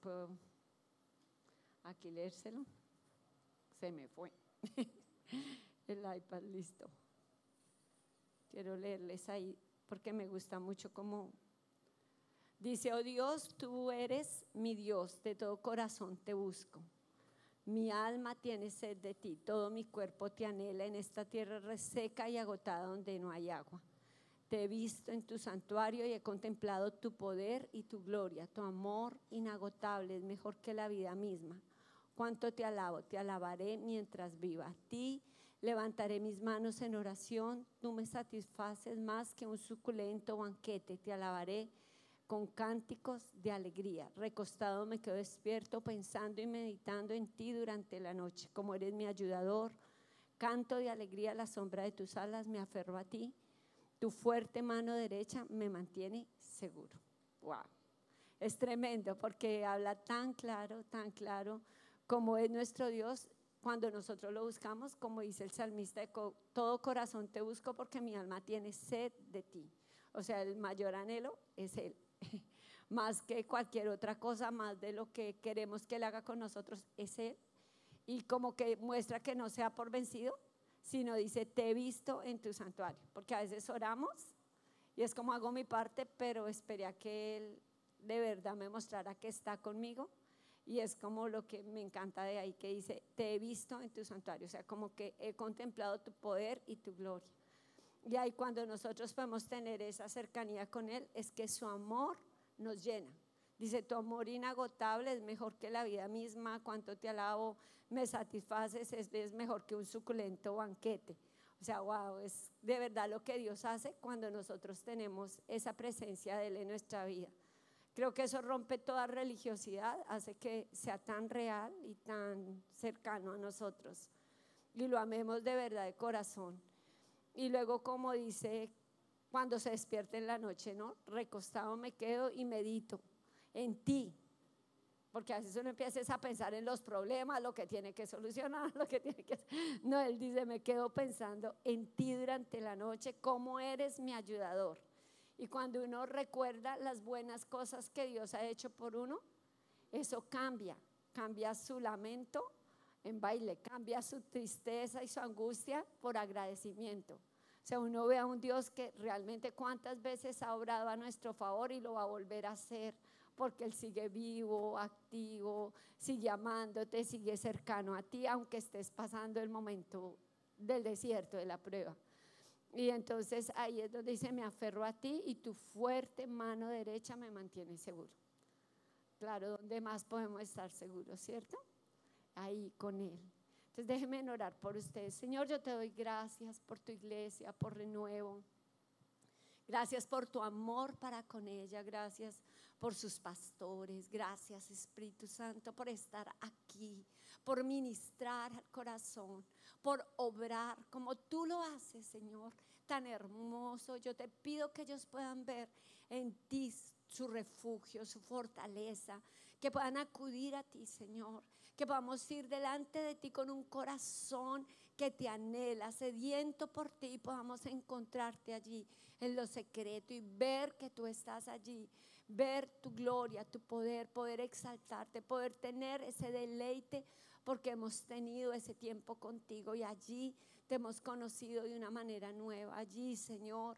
puedo aquí leérselo. Se me fue el iPad, listo. Quiero leerles ahí porque me gusta mucho como dice: oh Dios, tú eres mi Dios, de todo corazón te busco. Mi alma tiene sed de ti, todo mi cuerpo te anhela en esta tierra reseca y agotada donde no hay agua. Te he visto en tu santuario y he contemplado tu poder y tu gloria. Tu amor inagotable es mejor que la vida misma. Cuánto te alabo, te alabaré mientras viva. A ti levantaré mis manos en oración. Tú me satisfaces más que un suculento banquete. Te alabaré con cánticos de alegría. Recostado me quedo despierto, pensando y meditando en ti durante la noche. Como eres mi ayudador, canto de alegría a la sombra de tus alas, me aferro a ti. Tu fuerte mano derecha me mantiene seguro. Wow. Es tremendo porque habla tan claro como es nuestro Dios cuando nosotros lo buscamos, como dice el salmista: de todo corazón te busco porque mi alma tiene sed de ti. O sea, el mayor anhelo es Él. Más que cualquier otra cosa, más de lo que queremos que Él haga con nosotros, es Él. Y como que muestra que no sea por vencido, sino dice: te he visto en tu santuario. Porque a veces oramos y es como hago mi parte, pero esperé a que Él de verdad me mostrara que está conmigo. Y es como lo que me encanta de ahí, que dice: te he visto en tu santuario. O sea, como que he contemplado tu poder y tu gloria. Y ahí cuando nosotros podemos tener esa cercanía con Él, es que su amor nos llena. Dice: tu amor inagotable es mejor que la vida misma. Cuánto te alabo, me satisfaces, es mejor que un suculento banquete. O sea, wow, es de verdad lo que Dios hace cuando nosotros tenemos esa presencia de Él en nuestra vida. Creo que eso rompe toda religiosidad, hace que sea tan real y tan cercano a nosotros y lo amemos de verdad de corazón. Y luego, como dice, cuando se despierte en la noche, ¿no? Recostado me quedo y medito en ti. Porque a veces uno empieza a pensar en los problemas, lo que tiene que solucionar, lo que tiene que... No, él dice: me quedo pensando en ti durante la noche, cómo eres mi ayudador. Y cuando uno recuerda las buenas cosas que Dios ha hecho por uno, eso cambia su lamento en baile, cambia su tristeza y su angustia por agradecimiento. O sea, uno ve a un Dios que realmente cuántas veces ha obrado a nuestro favor y lo va a volver a hacer, porque Él sigue vivo, activo, sigue amándote, sigue cercano a ti, aunque estés pasando el momento del desierto, de la prueba. Y entonces ahí es donde dice: me aferro a ti y tu fuerte mano derecha me mantiene seguro. Claro, ¿dónde más podemos estar seguros, cierto? Ahí con Él. Entonces déjenme orar por ustedes. Señor, yo te doy gracias por tu iglesia, por Renuevo. Gracias por tu amor para con ella. Gracias por sus pastores. Gracias, Espíritu Santo, por estar aquí, por ministrar al corazón, por obrar como tú lo haces, Señor, tan hermoso. Yo te pido que ellos puedan ver en ti su refugio, su fortaleza, que puedan acudir a ti, Señor, que podamos ir delante de ti con un corazón que te anhela, sediento por ti, y podamos encontrarte allí en lo secreto y ver que tú estás allí, ver tu gloria, tu poder, poder exaltarte, poder tener ese deleite porque hemos tenido ese tiempo contigo y allí te hemos conocido de una manera nueva. Allí, Señor,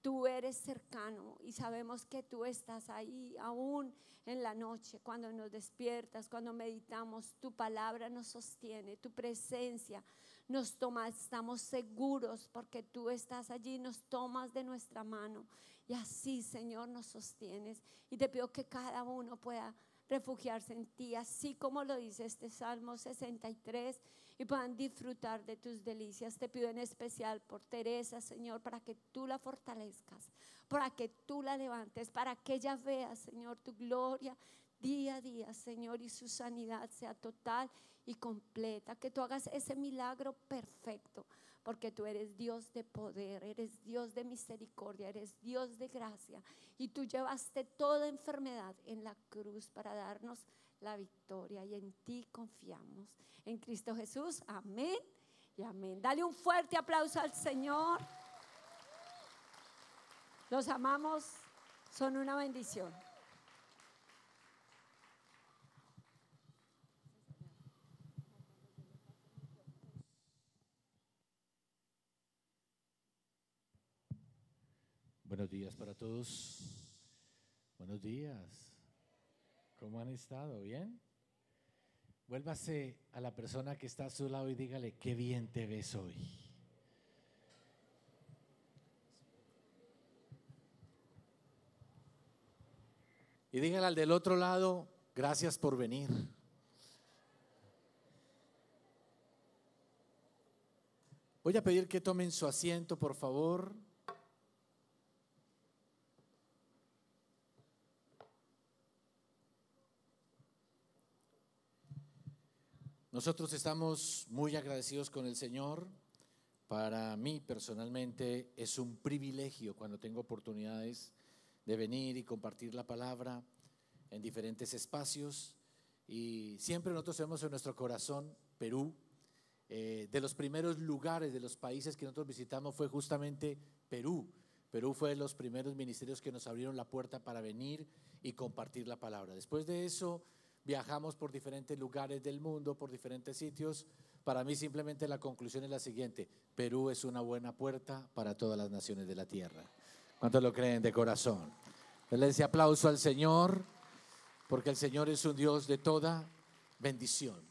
tú eres cercano y sabemos que tú estás ahí aún en la noche, cuando nos despiertas, cuando meditamos, tu palabra nos sostiene, tu presencia nos toma, estamos seguros porque tú estás allí, nos tomas de nuestra mano y así, Señor, nos sostienes. Y te pido que cada uno pueda refugiarse en ti, así como lo dice este Salmo 63, y puedan disfrutar de tus delicias. Te pido en especial por Teresa, Señor, para que tú la fortalezcas, para que tú la levantes, para que ella vea, Señor, tu gloria día a día, Señor, y su sanidad sea total y completa, que tú hagas ese milagro perfecto, porque tú eres Dios de poder, eres Dios de misericordia, eres Dios de gracia, y tú llevaste toda enfermedad en la cruz para darnos la victoria, y en ti confiamos, en Cristo Jesús. Amén y amén. Dale un fuerte aplauso al Señor. Los amamos, son una bendición. Buenos días para todos. Buenos días. ¿Cómo han estado? ¿Bien? Vuélvase a la persona que está a su lado y dígale, qué bien te ves hoy. Y dígale al del otro lado, gracias por venir. Voy a pedir que tomen su asiento, por favor. Nosotros estamos muy agradecidos con el Señor. Para mí personalmente es un privilegio cuando tengo oportunidades de venir y compartir la palabra en diferentes espacios. Y siempre nosotros tenemos en nuestro corazón Perú. De los primeros lugares, de los países que nosotros visitamos fue justamente Perú. Perú fue de los primeros ministerios que nos abrieron la puerta para venir y compartir la palabra. Después de eso viajamos por diferentes lugares del mundo, por diferentes sitios. Para mí simplemente la conclusión es la siguiente: Perú es una buena puerta para todas las naciones de la tierra. ¿Cuántos lo creen de corazón? Denle ese aplauso al Señor, porque el Señor es un Dios de toda bendición.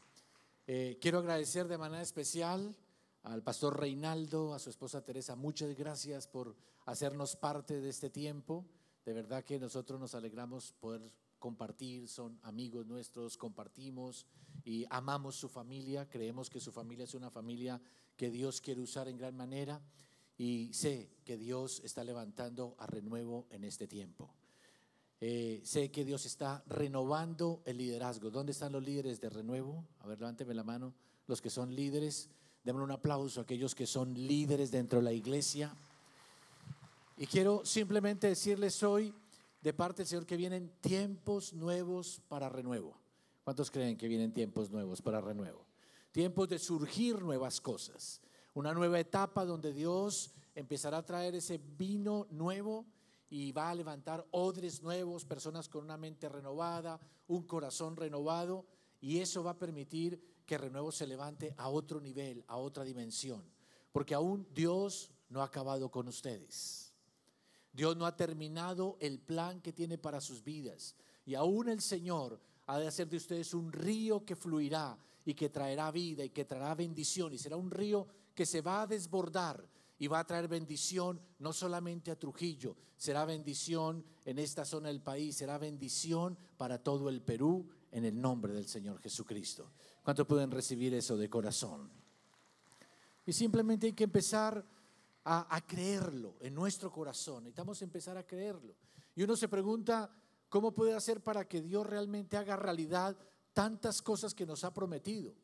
Quiero agradecer de manera especial al pastor Reinaldo, a su esposa Teresa. Muchas gracias por hacernos parte de este tiempo. De verdad que nosotros nos alegramos poder compartir, son amigos nuestros, compartimos y amamos su familia. Creemos que su familia es una familia que Dios quiere usar en gran manera y sé que Dios está levantando a Renuevo en este tiempo. Sé que Dios está renovando el liderazgo. ¿Dónde están los líderes de Renuevo? A ver, levánteme la mano. Los que son líderes, denme un aplauso a aquellos que son líderes dentro de la iglesia. Y quiero simplemente decirles hoy, de parte del Señor, que vienen tiempos nuevos para Renuevo. ¿Cuántos creen que vienen tiempos nuevos para Renuevo? Tiempos de surgir nuevas cosas. Una nueva etapa donde Dios empezará a traer ese vino nuevo y va a levantar odres nuevos, personas con una mente renovada, un corazón renovado, y eso va a permitir que Renuevo se levante a otro nivel, a otra dimensión, porque aún Dios no ha acabado con ustedes. Dios no ha terminado el plan que tiene para sus vidas, y aún el Señor ha de hacer de ustedes un río que fluirá y que traerá vida y que traerá bendición, y será un río que se va a desbordar y va a traer bendición no solamente a Trujillo, será bendición en esta zona del país, será bendición para todo el Perú en el nombre del Señor Jesucristo. ¿Cuántos pueden recibir eso de corazón? Y simplemente hay que empezar a creerlo en nuestro corazón. Necesitamos empezar a creerlo. Y uno se pregunta, ¿cómo puede hacer para que Dios realmente haga realidad tantas cosas que nos ha prometido?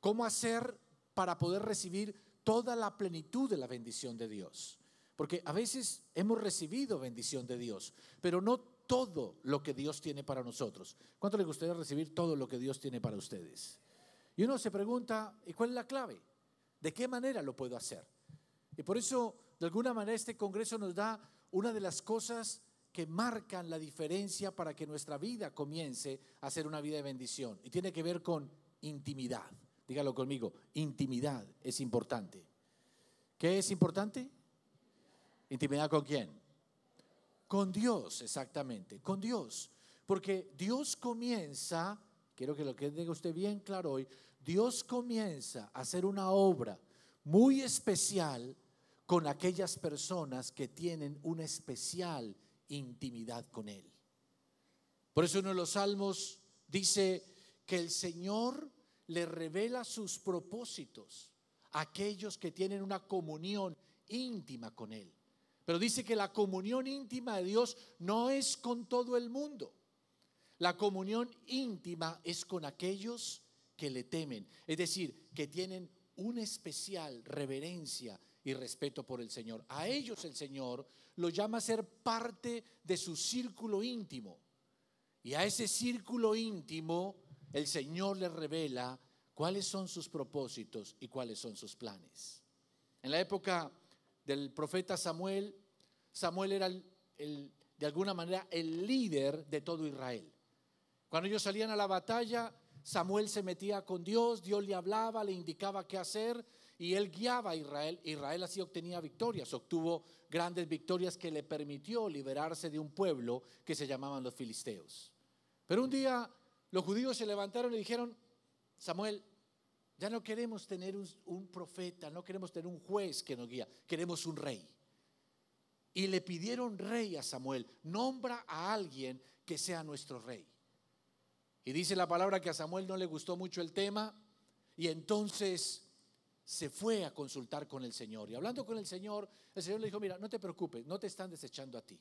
¿Cómo hacer para poder recibir toda la plenitud de la bendición de Dios? Porque a veces hemos recibido bendición de Dios, pero no todo lo que Dios tiene para nosotros. ¿Cuánto les gustaría recibir todo lo que Dios tiene para ustedes? Y uno se pregunta, ¿y cuál es la clave? ¿De qué manera lo puedo hacer? Y por eso, de alguna manera, este congreso nos da una de las cosas que marcan la diferencia para que nuestra vida comience a ser una vida de bendición. Y tiene que ver con intimidad. Dígalo conmigo, intimidad es importante. ¿Qué es importante? ¿Intimidad con quién? Con Dios, exactamente, con Dios. Porque Dios comienza, quiero que lo que diga usted bien claro hoy, Dios comienza a hacer una obra muy especial con aquellas personas que tienen una especial intimidad con Él. Por eso uno de los salmos dice que el Señor le revela sus propósitos a aquellos que tienen una comunión íntima con Él. Pero dice que la comunión íntima de Dios no es con todo el mundo. La comunión íntima es con aquellos que le temen, es decir, que tienen una especial reverencia y respeto por el Señor. A ellos el Señor los llama a ser parte de su círculo íntimo. Y a ese círculo íntimo el Señor les revela cuáles son sus propósitos y cuáles son sus planes. En la época del profeta Samuel, Samuel era de alguna manera el líder de todo Israel. Cuando ellos salían a la batalla, Samuel se metía con Dios, Dios le hablaba, le indicaba qué hacer, y él guiaba a Israel. Israel así obtenía victorias, obtuvo grandes victorias que le permitió liberarse de un pueblo que se llamaban los filisteos. Pero un día los judíos se levantaron y dijeron: Samuel, ya no queremos tener un profeta, no queremos tener un juez que nos guía, queremos un rey. Y le pidieron rey a Samuel: nombra a alguien que sea nuestro rey. Y dice la palabra que a Samuel no le gustó mucho el tema, y entonces se fue a consultar con el Señor. Y hablando con el Señor le dijo: mira, no te preocupes, no te están desechando a ti,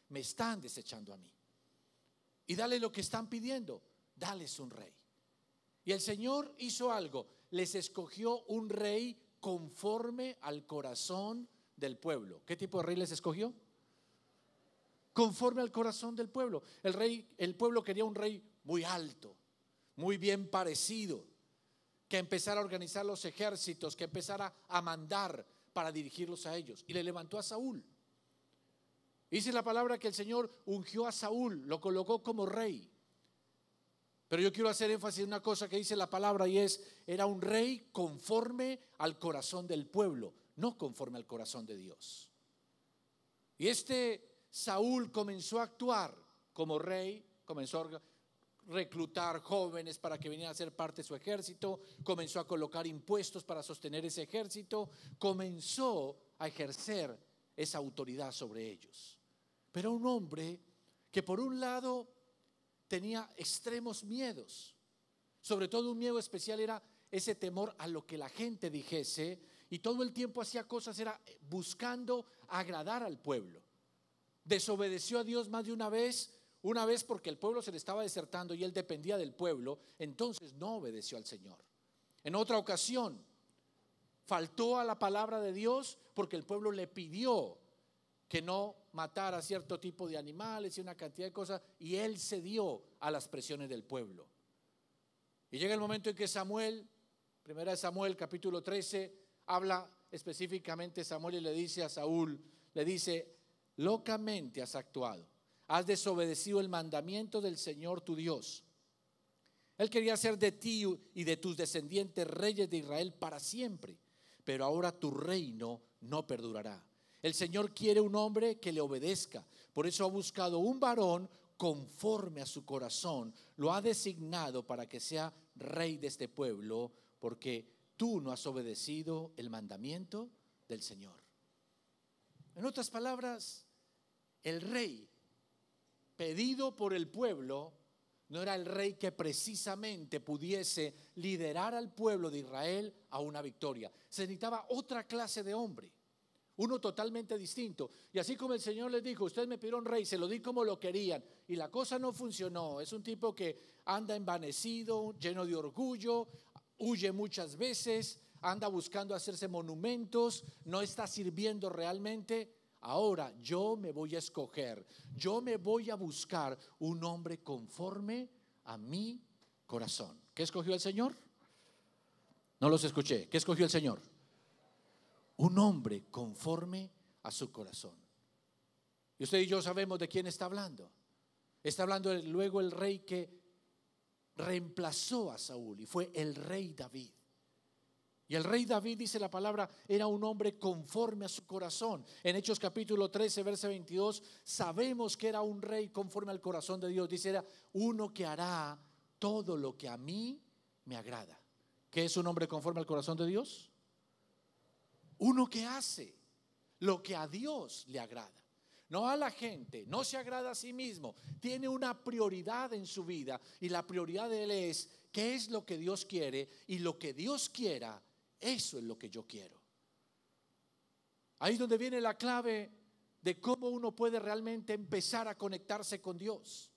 me están desechando a mí. Y dale lo que están pidiendo, dales un rey. Y el Señor hizo algo, les escogió un rey conforme al corazón del pueblo. ¿Qué tipo de rey les escogió? Conforme al corazón del pueblo. El pueblo quería un rey muy alto, muy bien parecido, que empezara a organizar los ejércitos, que empezara a mandar para dirigirlos a ellos. Y le levantó a Saúl. Dice la palabra que el Señor ungió a Saúl, lo colocó como rey. Pero yo quiero hacer énfasis en una cosa que dice la palabra, y es: era un rey conforme al corazón del pueblo, no conforme al corazón de Dios. Y Saúl comenzó a actuar como rey, comenzó a reclutar jóvenes para que vinieran a ser parte de su ejército, comenzó a colocar impuestos para sostener ese ejército, comenzó a ejercer esa autoridad sobre ellos. Pero un hombre que por un lado tenía extremos miedos, sobre todo un miedo especial era ese temor a lo que la gente dijese, y todo el tiempo hacía cosas, era buscando agradar al pueblo. Desobedeció a Dios más de una vez porque el pueblo se le estaba desertando y él dependía del pueblo, entonces no obedeció al Señor. En otra ocasión faltó a la palabra de Dios porque el pueblo le pidió que no matara cierto tipo de animales y una cantidad de cosas, y él cedió a las presiones del pueblo. Y llega el momento en que Samuel, primera de Samuel capítulo 13, habla específicamente Samuel y le dice a Saúl, le dice: locamente has actuado, has desobedecido el mandamiento del Señor tu Dios. Él quería hacer de ti y de tus descendientes reyes de Israel para siempre, pero ahora tu reino no perdurará. El Señor quiere un hombre que le obedezca, por eso ha buscado un varón conforme a su corazón, lo ha designado para que sea rey de este pueblo, porque tú no has obedecido el mandamiento del Señor. En otras palabras, el rey pedido por el pueblo no era el rey que precisamente pudiese liderar al pueblo de Israel a una victoria. Se necesitaba otra clase de hombre, uno totalmente distinto. Y así como el Señor les dijo: ustedes me pidieron rey, se lo di como lo querían, y la cosa no funcionó. Es un tipo que anda envanecido, lleno de orgullo, huye muchas veces, anda buscando hacerse monumentos, no está sirviendo realmente. Ahora yo me voy a escoger, yo me voy a buscar un hombre conforme a mi corazón. ¿Qué escogió el Señor? No los escuché. ¿Qué escogió el Señor? Un hombre conforme a su corazón. Y usted y yo sabemos de quién está hablando. Está hablando luego el rey que reemplazó a Saúl, y fue el rey David. Y el rey David, dice la palabra, era un hombre conforme a su corazón. En Hechos capítulo 13, verso 22, sabemos que era un rey conforme al corazón de Dios. Dice: era uno que hará todo lo que a mí me agrada. ¿Qué es un hombre conforme al corazón de Dios? Uno que hace lo que a Dios le agrada. No a la gente, no se agrada a sí mismo. Tiene una prioridad en su vida, y la prioridad de él es: ¿qué es lo que Dios quiere? Y lo que Dios quiera, eso es lo que yo quiero. Ahí es donde viene la clave de cómo uno puede realmente empezar a conectarse con Dios.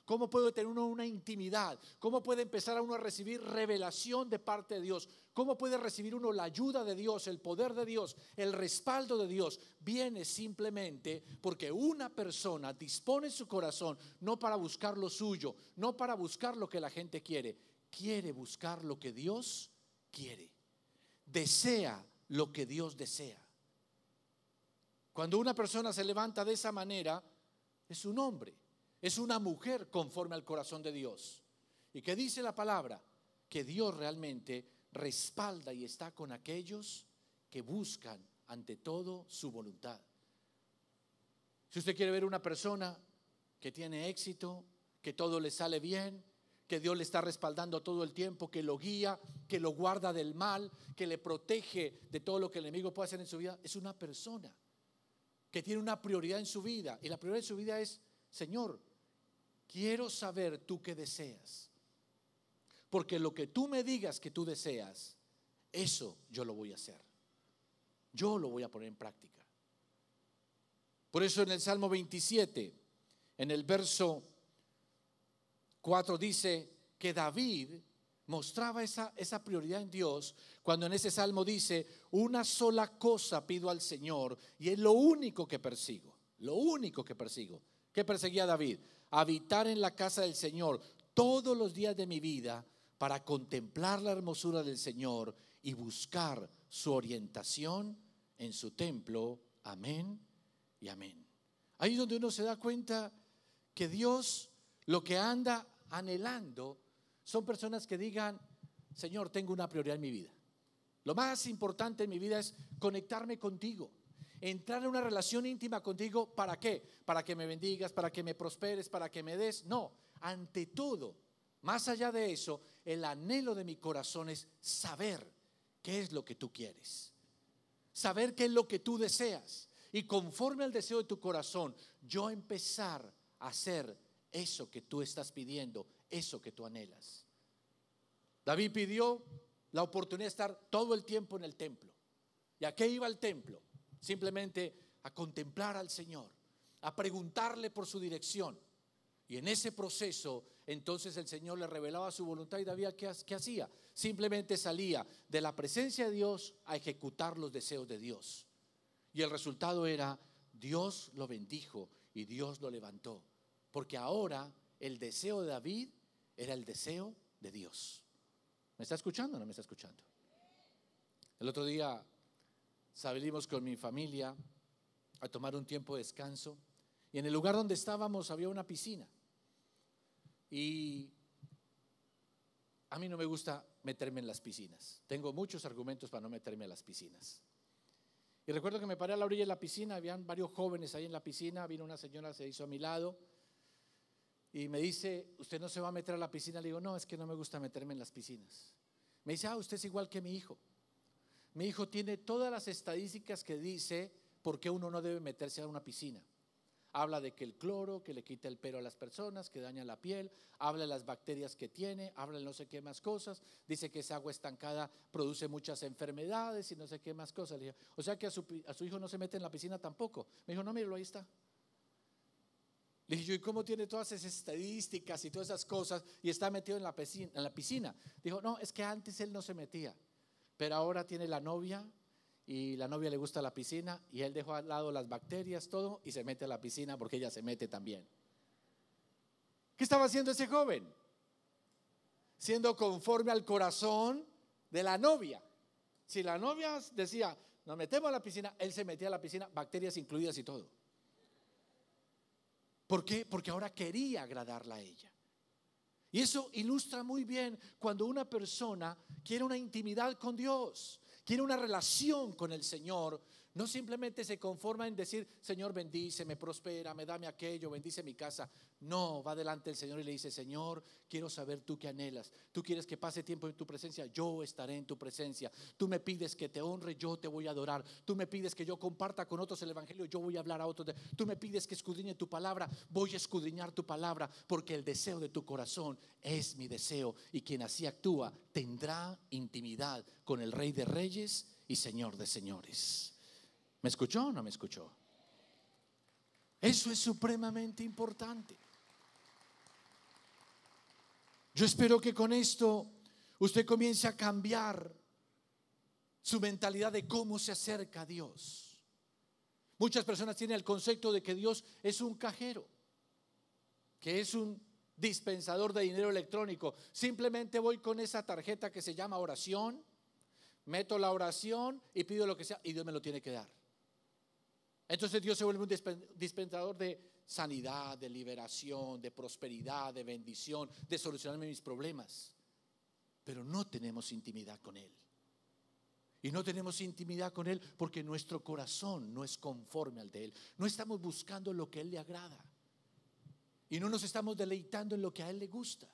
Cómo puede tener uno una intimidad. Cómo puede empezar a uno a recibir revelación de parte de Dios. Cómo puede recibir uno la ayuda de Dios, el poder de Dios, el respaldo de Dios. Viene simplemente porque una persona dispone su corazón no para buscar lo suyo, no para buscar lo que la gente quiere. Quiere buscar lo que Dios quiere. Desea lo que Dios desea. Cuando una persona se levanta de esa manera, es un hombre, es una mujer conforme al corazón de Dios. ¿Y qué dice la palabra? Que Dios realmente respalda y está con aquellos que buscan ante todo su voluntad. Si usted quiere ver una persona que tiene éxito, que todo le sale bien, que Dios le está respaldando todo el tiempo, que lo guía, que lo guarda del mal, que le protege de todo lo que el enemigo puede hacer en su vida, es una persona que tiene una prioridad en su vida. Y la prioridad en su vida es: Señor, quiero saber tú qué deseas, porque lo que tú me digas que tú deseas, eso yo lo voy a hacer, yo lo voy a poner en práctica. Por eso en el Salmo 27, en el verso 4 dice que David mostraba esa prioridad en Dios, cuando en ese salmo dice: una sola cosa pido al Señor y es lo único que persigo. Lo único que persigo. ¿Qué perseguía David? Habitar en la casa del Señor todos los días de mi vida, para contemplar la hermosura del Señor y buscar su orientación en su templo. Amén y amén. Ahí es donde uno se da cuenta que Dios lo que anda anhelando son personas que digan: Señor, tengo una prioridad en mi vida. Lo más importante en mi vida es conectarme contigo, entrar en una relación íntima contigo. ¿Para qué? Para que me bendigas, para que me prosperes, para que me des. No, ante todo, más allá de eso, el anhelo de mi corazón es saber qué es lo que tú quieres, saber qué es lo que tú deseas, y conforme al deseo de tu corazón, yo empezar a hacer eso que tú estás pidiendo, eso que tú anhelas. David pidió la oportunidad de estar todo el tiempo en el templo. ¿Y a qué iba al templo? Simplemente a contemplar al Señor, a preguntarle por su dirección. Y en ese proceso, entonces el Señor le revelaba su voluntad. Y David, ¿qué hacía? Simplemente salía de la presencia de Dios a ejecutar los deseos de Dios. Y el resultado era: Dios lo bendijo y Dios lo levantó. Porque ahora el deseo de David era el deseo de Dios. ¿Me está escuchando o no me está escuchando? El otro día salimos con mi familia a tomar un tiempo de descanso, y en el lugar donde estábamos había una piscina. Y a mí no me gusta meterme en las piscinas. Tengo muchos argumentos para no meterme en las piscinas. Y recuerdo que me paré a la orilla de la piscina, habían varios jóvenes ahí en la piscina, vino una señora, se hizo a mi lado y me dice: ¿usted no se va a meter a la piscina? Le digo: no, es que no me gusta meterme en las piscinas. Me dice: usted es igual que mi hijo. Mi hijo tiene todas las estadísticas que dice por qué uno no debe meterse a una piscina. Habla de que el cloro, que le quita el pelo a las personas, que daña la piel, habla de las bacterias que tiene, habla de no sé qué más cosas, dice que esa agua estancada produce muchas enfermedades y no sé qué más cosas. Le dije: o sea que a su hijo no se mete en la piscina tampoco. Me dijo: no, míralo, ahí está. Le dije yo: ¿y cómo tiene todas esas estadísticas y todas esas cosas y está metido en la piscina? Dijo: no, es que antes él no se metía, pero ahora tiene la novia y la novia le gusta la piscina y él dejó al lado las bacterias, todo, y se mete a la piscina porque ella se mete también. ¿Qué estaba haciendo ese joven? Siendo conforme al corazón de la novia. Si la novia decía: nos metemos a la piscina, él se metía a la piscina, bacterias incluidas y todo. ¿Por qué? Porque ahora quería agradarla a ella. Y eso ilustra muy bien cuando una persona quiere una intimidad con Dios, quiere una relación con el Señor. No simplemente se conforma en decir: Señor, bendíceme, prospera, me dame aquello, bendice mi casa. No, va delante del Señor y le dice: Señor, quiero saber tú qué anhelas. Tú quieres que pase tiempo en tu presencia, yo estaré en tu presencia. Tú me pides que te honre, yo te voy a adorar. Tú me pides que yo comparta con otros el evangelio, yo voy a hablar a otros. Tú me pides que escudriñe tu palabra, voy a escudriñar tu palabra, porque el deseo de tu corazón es mi deseo. Y quien así actúa tendrá intimidad con el Rey de Reyes y Señor de Señores. ¿Me escuchó o no me escuchó? Eso es supremamente importante. Yo espero que con esto usted comience a cambiar su mentalidad de cómo se acerca a Dios. Muchas personas tienen el concepto de que Dios es un cajero, que es un dispensador de dinero electrónico. Simplemente voy con esa tarjeta que se llama oración, meto la oración y pido lo que sea y Dios me lo tiene que dar. Entonces Dios se vuelve un dispensador de sanidad, de liberación, de prosperidad, de bendición, de solucionarme mis problemas. Pero no tenemos intimidad con Él. Y no tenemos intimidad con Él porque nuestro corazón no es conforme al de Él. No estamos buscando lo que a Él le agrada. Y no nos estamos deleitando en lo que a Él le gusta.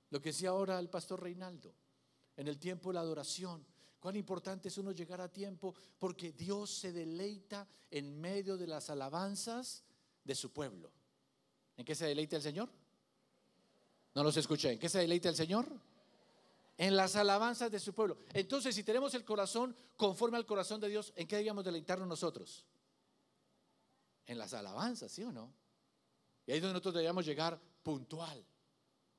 Lo que decía ahora el pastor Reinaldo, en el tiempo de la adoración, cuán importante es uno llegar a tiempo, porque Dios se deleita en medio de las alabanzas de su pueblo. ¿En qué se deleita el Señor? No los escuché. ¿En qué se deleita el Señor? En las alabanzas de su pueblo. Entonces, si tenemos el corazón conforme al corazón de Dios, ¿en qué debíamos deleitarnos nosotros? En las alabanzas, ¿sí o no? Y ahí es donde nosotros debíamos llegar puntual.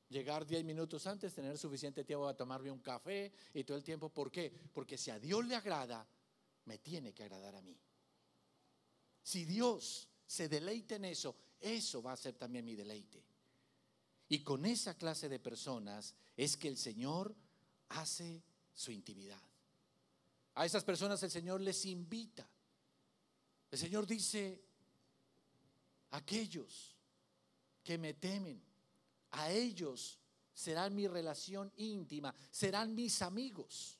Llegar 10 minutos antes, tener suficiente tiempo para tomarme un café y todo el tiempo. ¿Por qué? Porque si a Dios le agrada, me tiene que agradar a mí. Si Dios se deleita en eso, eso va a ser también mi deleite. Y con esa clase de personas es que el Señor hace su intimidad. A esas personas el Señor les invita. El Señor dice: aquellos que me temen, a ellos será mi relación íntima, serán mis amigos.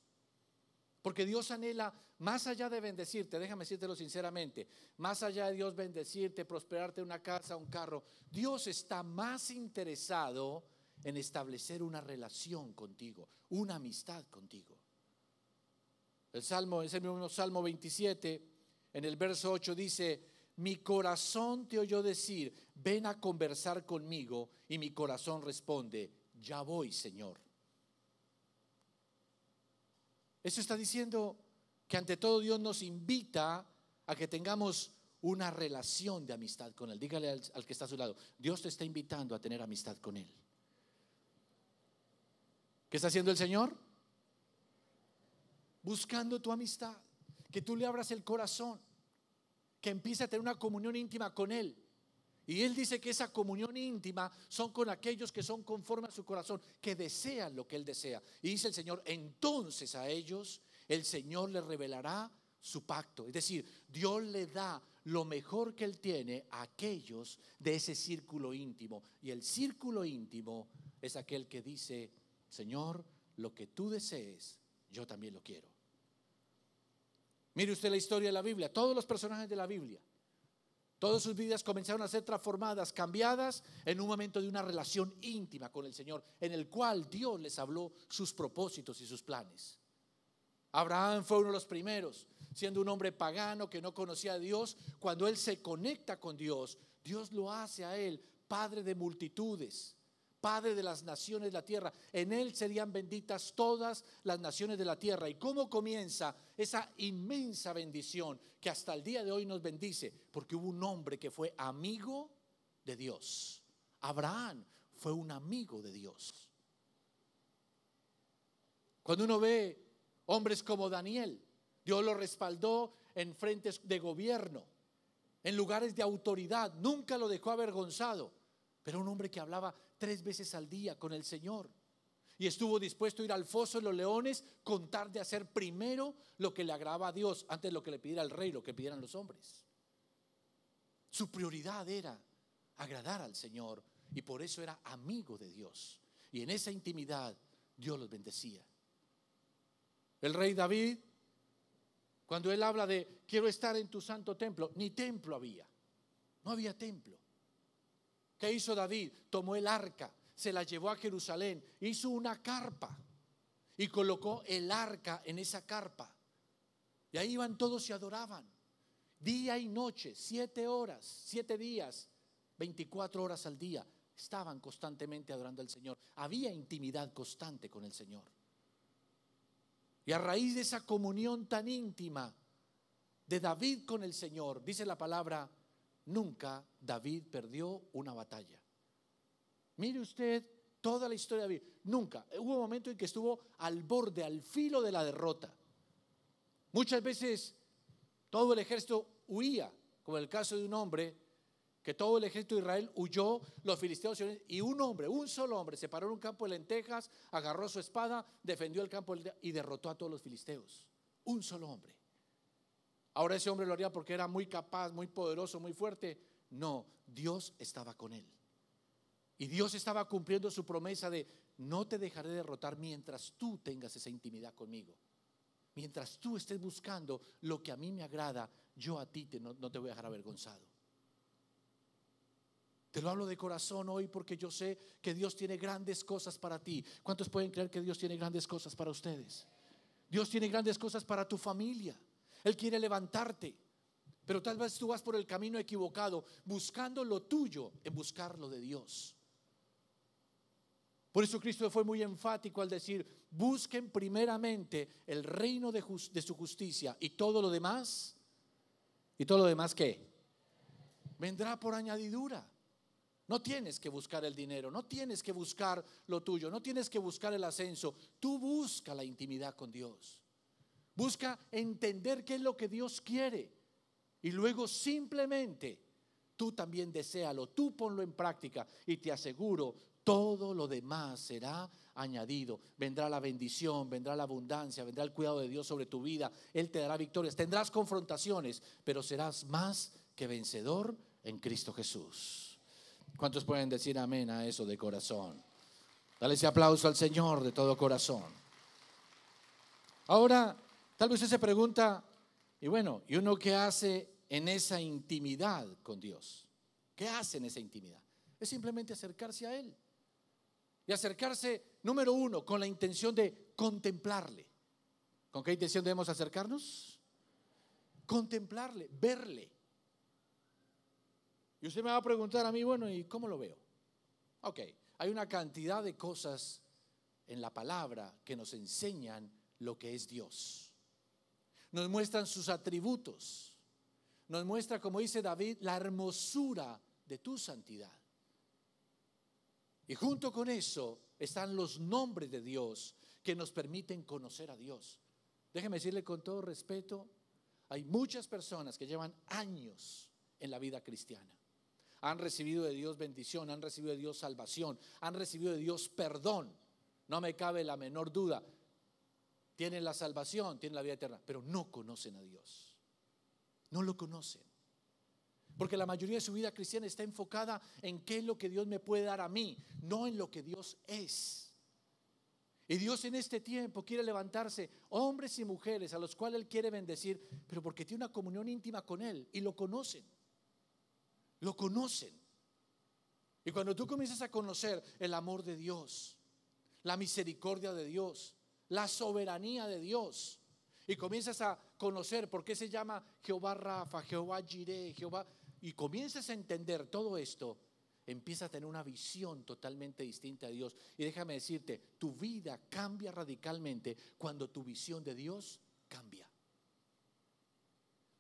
Porque Dios anhela, más allá de bendecirte, déjame decírtelo sinceramente, más allá de Dios bendecirte, prosperarte una casa, un carro, Dios está más interesado en establecer una relación contigo, una amistad contigo. El Salmo, ese mismo Salmo 27, en el verso 8 dice: mi corazón te oyó decir, ven a conversar conmigo, y mi corazón responde, ya voy, Señor. Eso está diciendo que ante todo Dios nos invita a que tengamos una relación de amistad con Él. Dígale al que está a su lado: Dios te está invitando a tener amistad con Él. ¿Qué está haciendo el Señor? Buscando tu amistad, que tú le abras el corazón, que empiece a tener una comunión íntima con Él. Y Él dice que esa comunión íntima son con aquellos que son conforme a su corazón, que desean lo que Él desea. Y dice el Señor, entonces a ellos el Señor les revelará su pacto. Es decir, Dios le da lo mejor que Él tiene a aquellos de ese círculo íntimo. Y el círculo íntimo es aquel que dice: Señor, lo que tú desees, yo también lo quiero. Mire usted la historia de la Biblia. Todos los personajes de la Biblia, todas sus vidas comenzaron a ser transformadas, cambiadas en un momento de una relación íntima con el Señor, en el cual Dios les habló sus propósitos y sus planes. Abraham fue uno de los primeros, siendo un hombre pagano que no conocía a Dios. Cuando él se conecta con Dios, Dios lo hace a él padre de multitudes, Padre de las naciones de la tierra. En Él serían benditas todas las naciones de la tierra. ¿Y cómo comienza esa inmensa bendición que hasta el día de hoy nos bendice? Porque hubo un hombre que fue amigo de Dios. Abraham fue un amigo de Dios. Cuando uno ve hombres como Daniel, Dios lo respaldó en frentes de gobierno, en lugares de autoridad. Nunca lo dejó avergonzado. Pero un hombre que hablaba 3 veces al día con el Señor, y estuvo dispuesto a ir al foso de los leones con tal de hacer primero lo que le agradaba a Dios antes de lo que le pidiera el rey, lo que pidieran los hombres. Su prioridad era agradar al Señor, y por eso era amigo de Dios, y en esa intimidad Dios los bendecía. El rey David, cuando él habla de quiero estar en tu santo templo, ni templo había, no había templo. ¿Qué hizo David? Tomó el arca, se la llevó a Jerusalén, hizo una carpa y colocó el arca en esa carpa. Y ahí iban todos y adoraban, día y noche, 7 horas, 7 días, 24 horas al día. Estaban constantemente adorando al Señor. Había intimidad constante con el Señor. Y a raíz de esa comunión tan íntima de David con el Señor, dice la palabra, nunca David perdió una batalla. Mire usted toda la historia de David. Nunca. Hubo un momento en que estuvo al borde, al filo de la derrota. Muchas veces todo el ejército huía, como en el caso de un hombre, que todo el ejército de Israel huyó, los filisteos, y un hombre, un solo hombre, se paró en un campo de lentejas, agarró su espada, defendió el campo y derrotó a todos los filisteos. Un solo hombre. Ahora ese hombre lo haría porque era muy capaz, muy poderoso, muy fuerte. No, Dios estaba con él. Y Dios estaba cumpliendo su promesa de no te dejaré derrotar mientras tú tengas esa intimidad conmigo. mientras tú estés buscando lo que a mí me agrada, yo a ti no te voy a dejar avergonzado. Te lo hablo de corazón hoy porque yo sé que Dios tiene grandes cosas para ti. ¿Cuántos pueden creer que Dios tiene grandes cosas para ustedes? Dios tiene grandes cosas para tu familia. Él quiere levantarte, pero tal vez tú vas por el camino equivocado, buscando lo tuyo en buscar lo de Dios. Por eso Cristo fue muy enfático al decir: busquen primeramente el reino de su justicia, y todo lo demás, ¿qué? Vendrá por añadidura. No tienes que buscar el dinero, no tienes que buscar lo tuyo, no tienes que buscar el ascenso. Tú busca la intimidad con Dios. Busca entender qué es lo que Dios quiere, y luego simplemente tú también deséalo, tú ponlo en práctica, y te aseguro, todo lo demás será añadido. Vendrá la bendición, vendrá la abundancia, vendrá el cuidado de Dios sobre tu vida. Él te dará victorias, tendrás confrontaciones, pero serás más que vencedor en Cristo Jesús. ¿Cuántos pueden decir amén a eso de corazón? Dale ese aplauso al Señor de todo corazón. Ahora, tal vez usted se pregunta: y bueno, ¿y uno qué hace en esa intimidad con Dios? ¿Qué hace en esa intimidad? Es simplemente acercarse a Él. Y acercarse, número uno, con la intención de contemplarle. ¿Con qué intención debemos acercarnos? Contemplarle, verle. Y usted me va a preguntar a mí: bueno, ¿y cómo lo veo? Ok, hay una cantidad de cosas en la palabra que nos enseñan lo que es Dios. Nos muestran sus atributos. Nos muestra, como dice David, la hermosura de tu santidad. Y junto con eso están los nombres de Dios que nos permiten conocer a Dios. Déjeme decirle con todo respeto, hay muchas personas que llevan años en la vida cristiana. Han recibido de Dios bendición, han recibido de Dios salvación, han recibido de Dios perdón. No me cabe la menor duda. Tienen la salvación, tienen la vida eterna, pero no conocen a Dios. No lo conocen. Porque la mayoría de su vida cristiana está enfocada en qué es lo que Dios me puede dar a mí, no en lo que Dios es. Y Dios en este tiempo quiere levantarse hombres y mujeres a los cuales Él quiere bendecir, pero porque tiene una comunión íntima con Él y lo conocen. Lo conocen. Y cuando tú comienzas a conocer el amor de Dios, la misericordia de Dios, la soberanía de Dios, y comienzas a conocer por qué se llama Jehová Rafa, Jehová Jireh, Jehová, y comienzas a entender todo esto, empiezas a tener una visión totalmente distinta a Dios. Y déjame decirte, tu vida cambia radicalmente cuando tu visión de Dios cambia.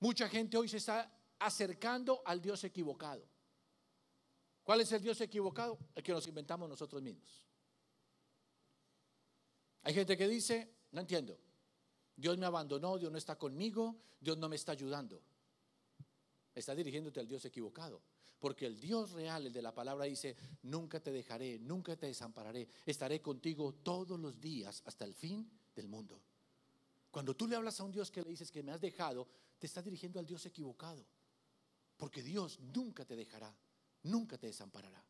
Mucha gente hoy se está acercando al Dios equivocado. ¿Cuál es el Dios equivocado? El que nos inventamos nosotros mismos. Hay gente que dice: no entiendo, Dios me abandonó, Dios no está conmigo, Dios no me está ayudando. Estás dirigiéndote al Dios equivocado, porque el Dios real, el de la palabra, dice: nunca te dejaré, nunca te desampararé, estaré contigo todos los días hasta el fin del mundo. Cuando tú le hablas a un Dios que le dices que me has dejado, te estás dirigiendo al Dios equivocado, porque Dios nunca te dejará, nunca te desamparará.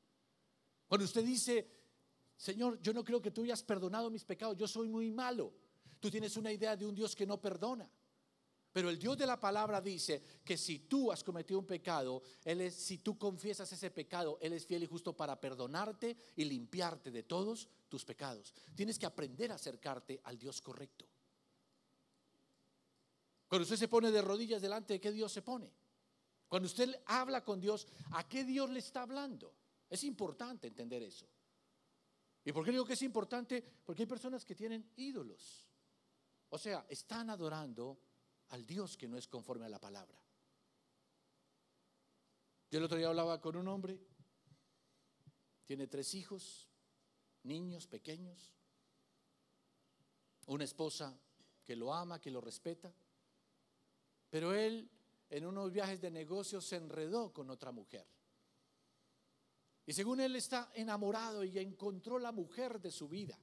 Cuando usted dice: Señor, yo no creo que tú hayas perdonado mis pecados, yo soy muy malo, tú tienes una idea de un Dios que no perdona. Pero el Dios de la palabra dice que si tú has cometido un pecado, si tú confiesas ese pecado, Él es fiel y justo para perdonarte y limpiarte de todos tus pecados. Tienes que aprender a acercarte al Dios correcto. Cuando usted se pone de rodillas delante, ¿de qué Dios se pone? Cuando usted habla con Dios, ¿a qué Dios le está hablando? Es importante entender eso. ¿Y por qué digo que es importante? Porque hay personas que tienen ídolos. O sea, están adorando al Dios que no es conforme a la palabra. Yo el otro día hablaba con un hombre, tiene 3 hijos, niños pequeños, una esposa que lo ama, que lo respeta, pero él en unos viajes de negocios se enredó con otra mujer. Y según él está enamorado y encontró la mujer de su vida.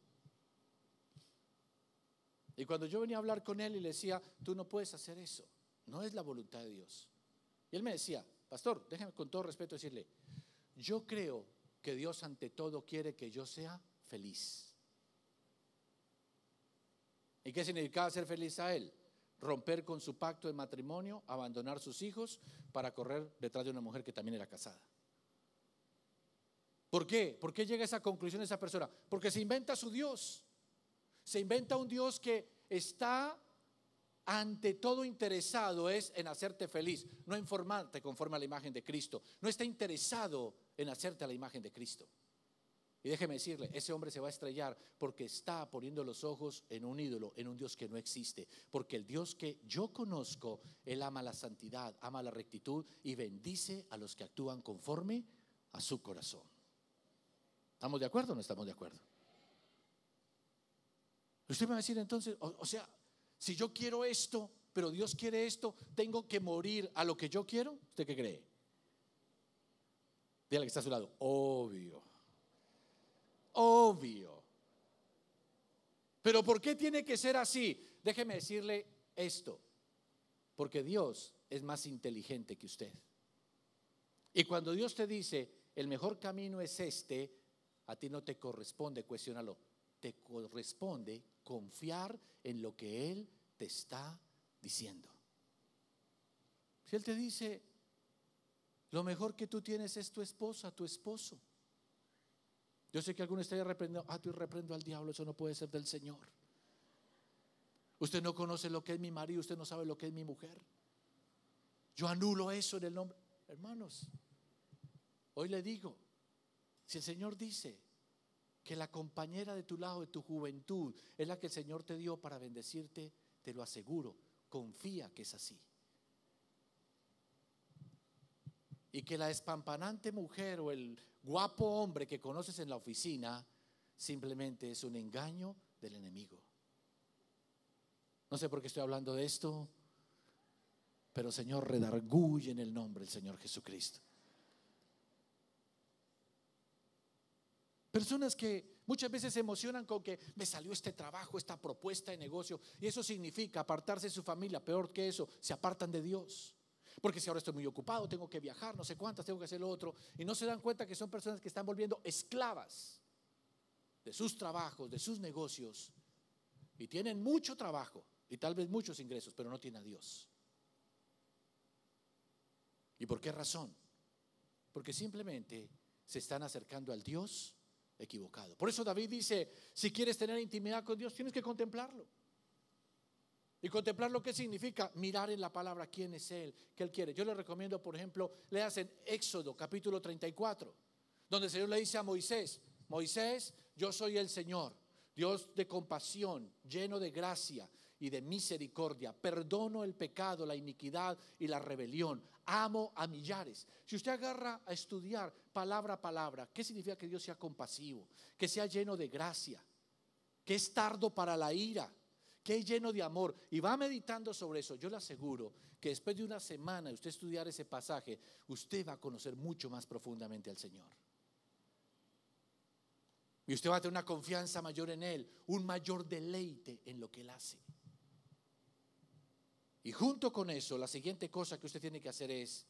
Y cuando yo venía a hablar con él y le decía: tú no puedes hacer eso, no es la voluntad de Dios. Y él me decía: pastor, déjeme con todo respeto decirle, yo creo que Dios ante todo quiere que yo sea feliz. ¿Y qué significaba ser feliz a él? Romper con su pacto de matrimonio, abandonar sus hijos para correr detrás de una mujer que también era casada. ¿Por qué? ¿Por qué llega a esa conclusión esa persona? Porque se inventa su Dios. Se inventa un Dios que está ante todo interesado es en hacerte feliz, no en formarte conforme a la imagen de Cristo. No está interesado en hacerte a la imagen de Cristo. Y déjeme decirle, ese hombre se va a estrellar porque está poniendo los ojos en un ídolo, en un Dios que no existe. Porque el Dios que yo conozco, Él ama la santidad, ama la rectitud y bendice a los que actúan conforme a su corazón. ¿Estamos de acuerdo o no estamos de acuerdo? Usted me va a decir entonces, o sea, si yo quiero esto, pero Dios quiere esto, ¿tengo que morir a lo que yo quiero? ¿Usted qué cree? Dígale que está a su lado, obvio. Obvio. Pero ¿por qué tiene que ser así? Déjeme decirle esto. Porque Dios es más inteligente que usted. Y cuando Dios te dice, el mejor camino es este, a ti no te corresponde, cuestiónalo. Te corresponde confiar en lo que Él te está diciendo. Si Él te dice, lo mejor que tú tienes es tu esposa, tu esposo. Yo sé que algunos estarían reprendiendo, tú reprendo al diablo, eso no puede ser del Señor. Usted no conoce lo que es mi marido, usted no sabe lo que es mi mujer. Yo anulo eso en el nombre. Hermanos, hoy le digo, si el Señor dice que la compañera de tu lado, de tu juventud, es la que el Señor te dio para bendecirte, te lo aseguro, confía que es así. Y que la espampanante mujer o el guapo hombre que conoces en la oficina simplemente es un engaño del enemigo. No sé por qué estoy hablando de esto, pero Señor, redarguye en el nombre del Señor Jesucristo. Personas que muchas veces se emocionan con que me salió este trabajo, esta propuesta de negocio, y eso significa apartarse de su familia. Peor que eso, se apartan de Dios. Porque si ahora estoy muy ocupado, tengo que viajar, no sé cuántas, tengo que hacer lo otro. Y no se dan cuenta que son personas que están volviendo esclavas de sus trabajos, de sus negocios. Y tienen mucho trabajo y tal vez muchos ingresos, pero no tienen a Dios. ¿Y por qué razón? Porque simplemente se están acercando al Dios equivocado. Por eso David dice, si quieres tener intimidad con Dios, tienes que contemplarlo. Y contemplar lo que significa mirar en la palabra quién es Él, qué Él quiere. Yo le recomiendo, por ejemplo, leas en Éxodo capítulo 34, donde el Señor le dice a Moisés, Moisés, yo soy el Señor, Dios de compasión, lleno de gracia y de misericordia. Perdono el pecado, la iniquidad y la rebelión. Amo a millares. Si usted agarra a estudiar palabra a palabra, ¿qué significa que Dios sea compasivo? Que sea lleno de gracia, que es tardo para la ira, que es lleno de amor, y va meditando sobre eso. Yo le aseguro que después de una semana de usted estudiar ese pasaje, usted va a conocer mucho más profundamente al Señor. Y usted va a tener una confianza mayor en Él, un mayor deleite en lo que Él hace. Y junto con eso, la siguiente cosa que usted tiene que hacer es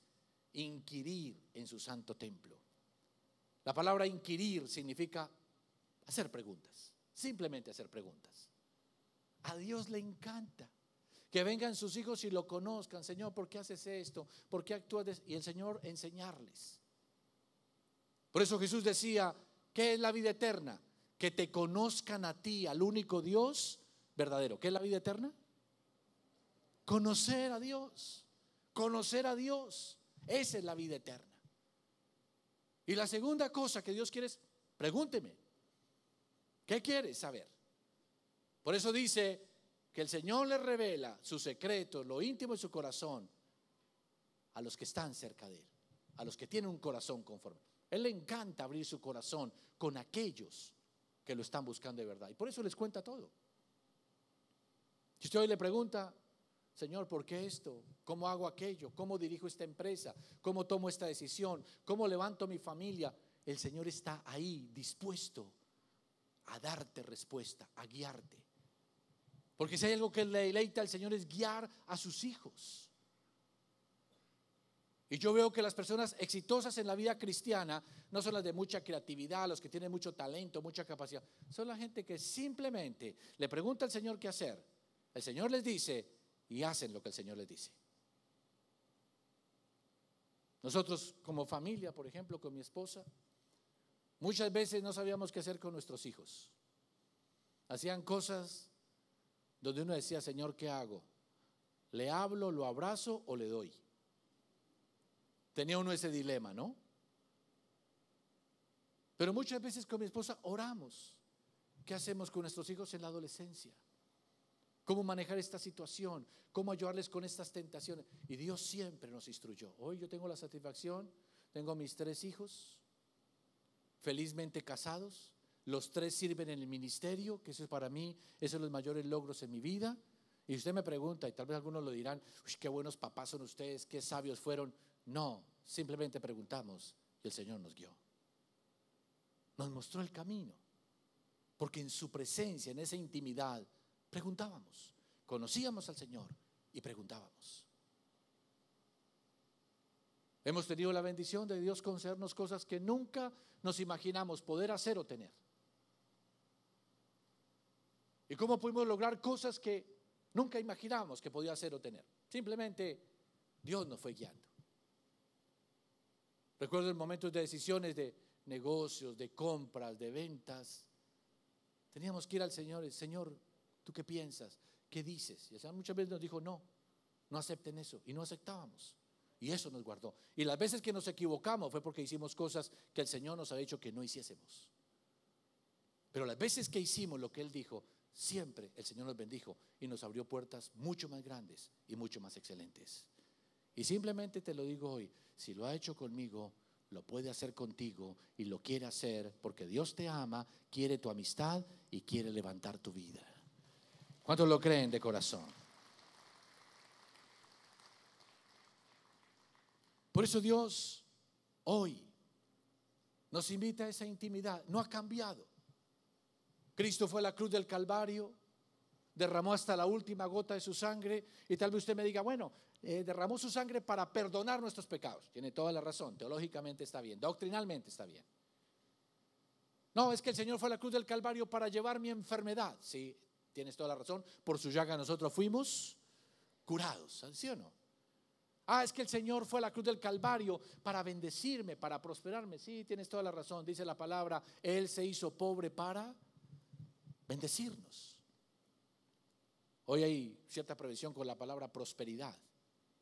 inquirir en su santo templo. La palabra inquirir significa hacer preguntas, simplemente hacer preguntas. A Dios le encanta que vengan sus hijos y lo conozcan. Señor, ¿por qué haces esto? ¿Por qué actúas? Y el Señor enseñarles. Por eso Jesús decía, ¿qué es la vida eterna? Que te conozcan a ti, al único Dios verdadero. ¿Qué es la vida eterna? Conocer a Dios. Conocer a Dios. Esa es la vida eterna. Y la segunda cosa que Dios quiere es, pregúnteme, ¿qué quieres saber? Por eso dice que el Señor le revela sus secretos, lo íntimo de su corazón, a los que están cerca de Él, a los que tienen un corazón conforme. Él le encanta abrir su corazón con aquellos que lo están buscando de verdad. Y por eso les cuenta todo. Si usted hoy le pregunta, Señor, ¿por qué esto? ¿Cómo hago aquello? ¿Cómo dirijo esta empresa? ¿Cómo tomo esta decisión? ¿Cómo levanto mi familia? El Señor está ahí dispuesto a darte respuesta, a guiarte. Porque si hay algo que le deleita al Señor es guiar a sus hijos. Y yo veo que las personas exitosas en la vida cristiana no son las de mucha creatividad, los que tienen mucho talento, mucha capacidad. Son la gente que simplemente le pregunta al Señor qué hacer. El Señor les dice y hacen lo que el Señor les dice. Nosotros como familia, por ejemplo, con mi esposa, muchas veces no sabíamos qué hacer con nuestros hijos. Hacían cosas donde uno decía, Señor, ¿qué hago? ¿Le hablo, lo abrazo o le doy? Tenía uno ese dilema, ¿no? Pero muchas veces con mi esposa oramos. ¿Qué hacemos con nuestros hijos en la adolescencia? ¿Cómo manejar esta situación? ¿Cómo ayudarles con estas tentaciones? Y Dios siempre nos instruyó. Hoy yo tengo la satisfacción, tengo mis 3 hijos, felizmente casados. Los 3 sirven en el ministerio, que eso es para mí, esos son los mayores logros en mi vida. Y usted me pregunta, y tal vez algunos lo dirán, qué buenos papás son ustedes, qué sabios fueron. No, simplemente preguntamos y el Señor nos guió. Nos mostró el camino, porque en su presencia, en esa intimidad, preguntábamos, conocíamos al Señor y preguntábamos. Hemos tenido la bendición de Dios concedernos cosas que nunca nos imaginamos poder hacer o tener. ¿Y cómo pudimos lograr cosas que nunca imaginamos que podía hacer o tener? Simplemente Dios nos fue guiando. Recuerdo en momentos de decisiones de negocios, de compras, de ventas. Teníamos que ir al Señor, Señor, ¿tú qué piensas? ¿Qué dices? Y el Señor muchas veces nos dijo, no acepten eso. Y no aceptábamos. Y eso nos guardó. Y las veces que nos equivocamos fue porque hicimos cosas que el Señor nos ha dicho que no hiciésemos. Pero las veces que hicimos lo que Él dijo, siempre el Señor nos bendijo y nos abrió puertas mucho más grandes y mucho más excelentes. Y simplemente te lo digo hoy, si lo ha hecho conmigo, lo puede hacer contigo y lo quiere hacer porque Dios te ama, quiere tu amistad y quiere levantar tu vida. ¿Cuántos lo creen de corazón? Por eso Dios hoy nos invita a esa intimidad. No ha cambiado. Cristo fue a la cruz del Calvario, derramó hasta la última gota de su sangre y tal vez usted me diga, bueno, derramó su sangre para perdonar nuestros pecados. Tiene toda la razón, teológicamente está bien, doctrinalmente está bien. No, es que el Señor fue a la cruz del Calvario para llevar mi enfermedad. Sí, tienes toda la razón, por su llaga nosotros fuimos curados, ¿sí o no? Es que el Señor fue a la cruz del Calvario para bendecirme, para prosperarme. Sí, tienes toda la razón, dice la palabra, Él se hizo pobre para bendecirnos. Hoy hay cierta previsión con la palabra prosperidad.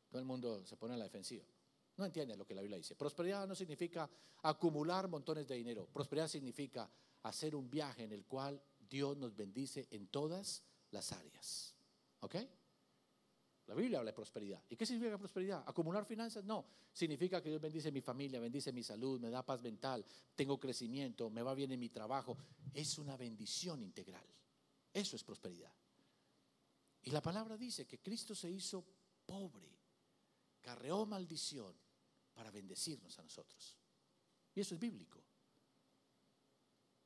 Todo el mundo se pone a la defensiva. No entiende lo que la Biblia dice. Prosperidad no significa acumular montones de dinero. Prosperidad significa hacer un viaje en el cual Dios nos bendice en todas las áreas. ¿Ok? La Biblia habla de prosperidad. ¿Y qué significa prosperidad? ¿Acumular finanzas? No. Significa que Dios bendice mi familia, bendice mi salud, me da paz mental, tengo crecimiento, me va bien en mi trabajo. Es una bendición integral. Eso es prosperidad. Y la palabra dice que Cristo se hizo pobre, carreó maldición para bendecirnos a nosotros. Y eso es bíblico.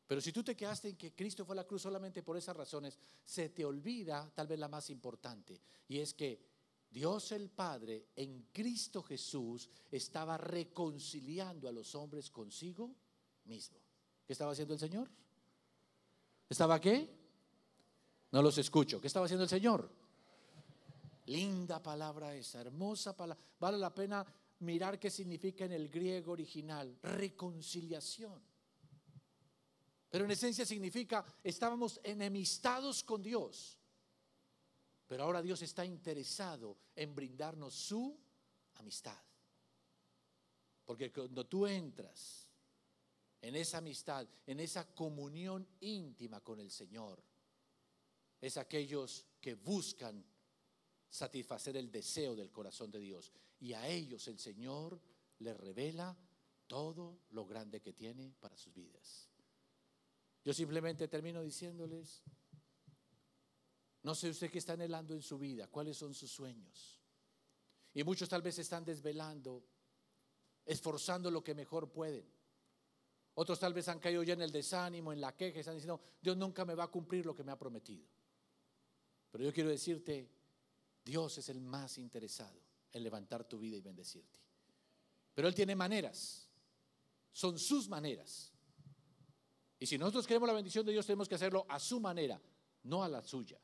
Pero si tú te quedaste en que Cristo fue a la cruz solamente por esas razones, se te olvida tal vez la más importante, y es que Dios el Padre en Cristo Jesús estaba reconciliando a los hombres consigo mismo. ¿Qué estaba haciendo el Señor? ¿Estaba qué? No los escucho. ¿Qué estaba haciendo el Señor? Linda palabra esa, hermosa palabra. Vale la pena mirar qué significa en el griego original. Reconciliación. Pero en esencia significa estábamos enemistados con Dios. Pero ahora Dios está interesado en brindarnos su amistad. Porque cuando tú entras en esa amistad, en esa comunión íntima con el Señor, es aquellos que buscan satisfacer el deseo del corazón de Dios. Y a ellos el Señor les revela todo lo grande que tiene para sus vidas. Yo simplemente termino diciéndoles, no sé usted qué está anhelando en su vida, cuáles son sus sueños. Y muchos tal vez se están desvelando, esforzando lo que mejor pueden. Otros tal vez han caído ya en el desánimo, en la queja, están diciendo, Dios nunca me va a cumplir lo que me ha prometido. Pero yo quiero decirte, Dios es el más interesado en levantar tu vida y bendecirte. Pero Él tiene maneras, son sus maneras. Y si nosotros queremos la bendición de Dios, tenemos que hacerlo a su manera, no a la suya.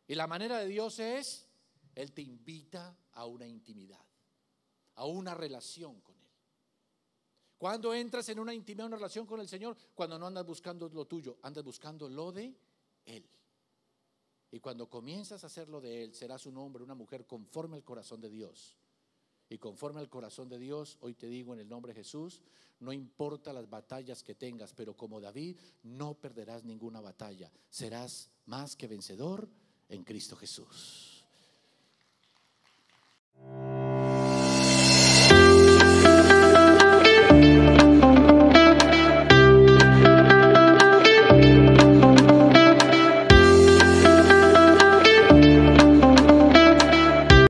Y la manera de Dios es, Él te invita a una intimidad, a una relación con Él. Cuando entras en una intimidad, una relación con el Señor, cuando no andas buscando lo tuyo, andas buscando lo de Él. Y cuando comienzas a hacer lo de Él, serás un hombre, una mujer conforme al corazón de Dios. Y conforme al corazón de Dios, hoy te digo en el nombre de Jesús, no importa las batallas que tengas, pero como David, no perderás ninguna batalla. Serás más que vencedor en Cristo Jesús.